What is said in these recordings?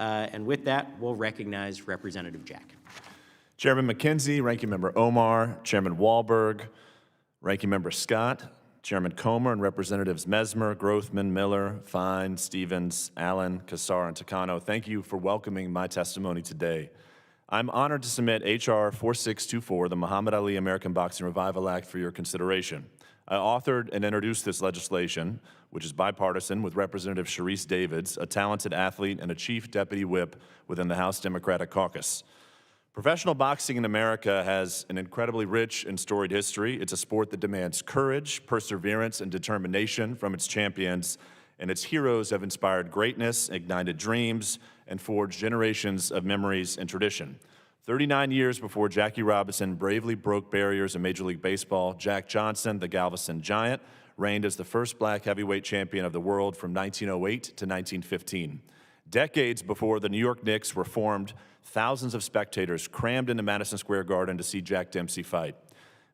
And with that, we'll recognize Representative Jack. Chairman McKenzie, Ranking Member Omar, Chairman Wahlberg, Ranking Member Scott, Chairman Comer, and Representatives Mesmer, Grothman, Miller, Fine, Stevens, Allen, Kassar, and Takano, thank you for welcoming my testimony today. I'm honored to submit H.R. 4624, the Muhammad Ali American Boxing Revival Act, for your consideration. I authored and introduced this legislation, which is bipartisan, with Representative Sharice Davids, a talented athlete and a chief deputy whip within the House Democratic Caucus. Professional boxing in America has an incredibly rich and storied history. It's a sport that demands courage, perseverance, and determination from its champions, and its heroes have inspired greatness, ignited dreams, and forged generations of memories and tradition. 39 years before Jackie Robinson bravely broke barriers in Major League Baseball, Jack Johnson, the Galveston Giant, reigned as the first black heavyweight champion of the world from 1908 to 1915. Decades before the New York Knicks were formed, thousands of spectators crammed into Madison Square Garden to see Jack Dempsey fight.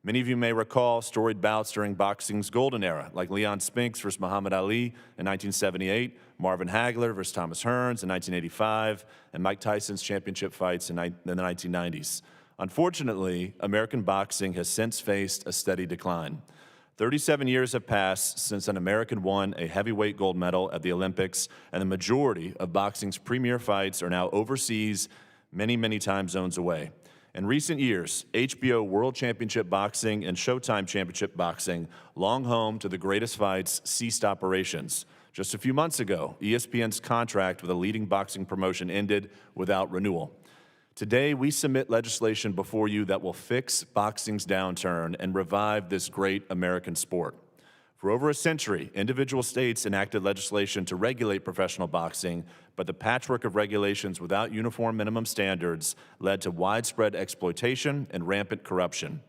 Many of you may recall storied bouts during boxing's golden era, like Leon Spinks versus Muhammad Ali in 1978, Marvin Hagler versus Thomas Hearns in 1985, and Mike Tyson's championship fights in the 1990s. Unfortunately, American boxing has since faced a steady decline. 37 years have passed since an American won a heavyweight gold medal at the Olympics, and the majority of boxing's premier fights are now overseas, many time zones away. In recent years, HBO World Championship Boxing and Showtime Championship Boxing, long home to the greatest fights, ceased operations. Just a few months ago, ESPN's contract with a leading boxing promotion ended without renewal. Today, we submit legislation before you that will fix boxing's downturn and revive this great American sport. For over a century, individual states enacted legislation to regulate professional boxing, but the patchwork of regulations without uniform minimum standards led to widespread exploitation and rampant corruption.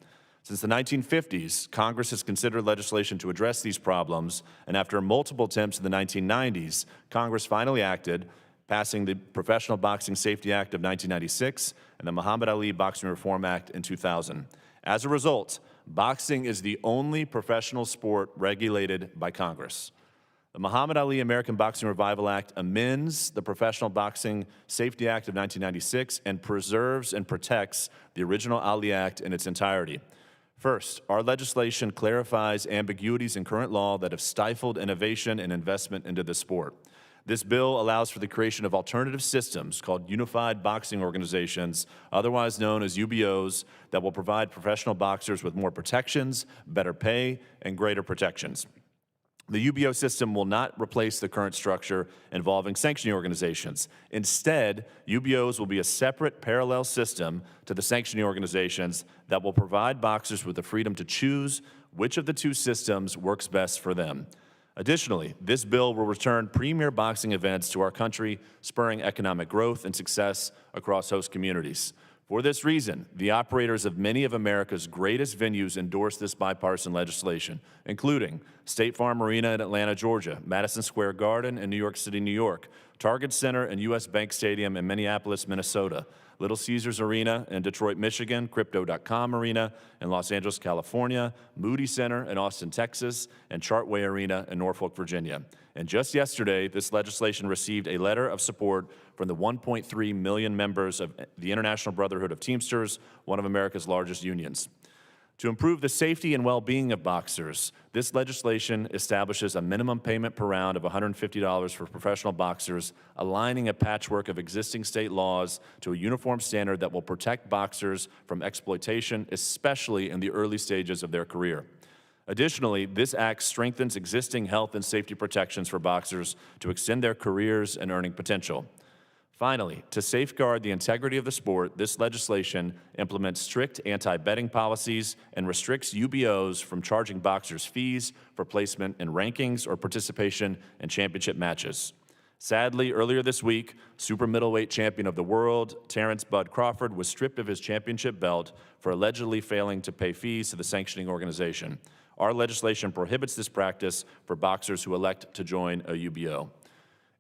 Since the 1950s, Congress has considered legislation to address these problems, and after multiple attempts in the 1990s, Congress finally acted, passing the Professional Boxing Safety Act of 1996 and the Muhammad Ali Boxing Reform Act in 2000. As a result, boxing is the only professional sport regulated by Congress. The Muhammad Ali American Boxing Revival Act amends the Professional Boxing Safety Act of 1996 and preserves and protects the original Ali Act in its entirety. First, our legislation clarifies ambiguities in current law that have stifled innovation and investment into the sport. This bill allows for the creation of alternative systems called Unified Boxing Organizations, otherwise known as UBOs, that will provide professional boxers with more protections, better pay, and greater protections. The UBO system will not replace the current structure involving sanctioning organizations. Instead, UBOs will be a separate parallel system to the sanctioning organizations that will provide boxers with the freedom to choose which of the two systems works best for them. Additionally, this bill will return premier boxing events to our country, spurring economic growth and success across host communities. For this reason, the operators of many of America's greatest venues endorse this bipartisan legislation, including State Farm Arena in Atlanta, Georgia, Madison Square Garden in New York City, New York, Target Center and U.S. Bank Stadium in Minneapolis, Minnesota, Little Caesars Arena in Detroit, Michigan, Crypto.com Arena in Los Angeles, California, Moody Center in Austin, Texas, and Chartway Arena in Norfolk, Virginia. And just yesterday, this legislation received a letter of support from the 1.3 million members of the International Brotherhood of Teamsters, one of America's largest unions. To improve the safety and well-being of boxers, this legislation establishes a minimum payment per round of $150 for professional boxers, aligning a patchwork of existing state laws to a uniform standard that will protect boxers from exploitation, especially in the early stages of their career. Additionally, this act strengthens existing health and safety protections for boxers to extend their careers and earning potential. Finally, to safeguard the integrity of the sport, this legislation implements strict anti-betting policies and restricts UBOs from charging boxers fees for placement in rankings or participation in championship matches. Sadly, earlier this week, super middleweight champion of the world, Terrence Bud Crawford, was stripped of his championship belt for allegedly failing to pay fees to the sanctioning organization. Our legislation prohibits this practice for boxers who elect to join a UBO.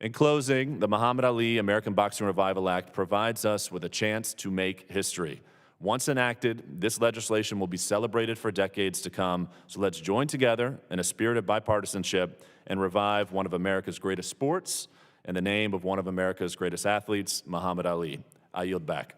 In closing, the Muhammad Ali American Boxing Revival Act provides us with a chance to make history. Once enacted, this legislation will be celebrated for decades to come, so let's join together in a spirit of bipartisanship and revive one of America's greatest sports in the name of one of America's greatest athletes, Muhammad Ali. I yield back.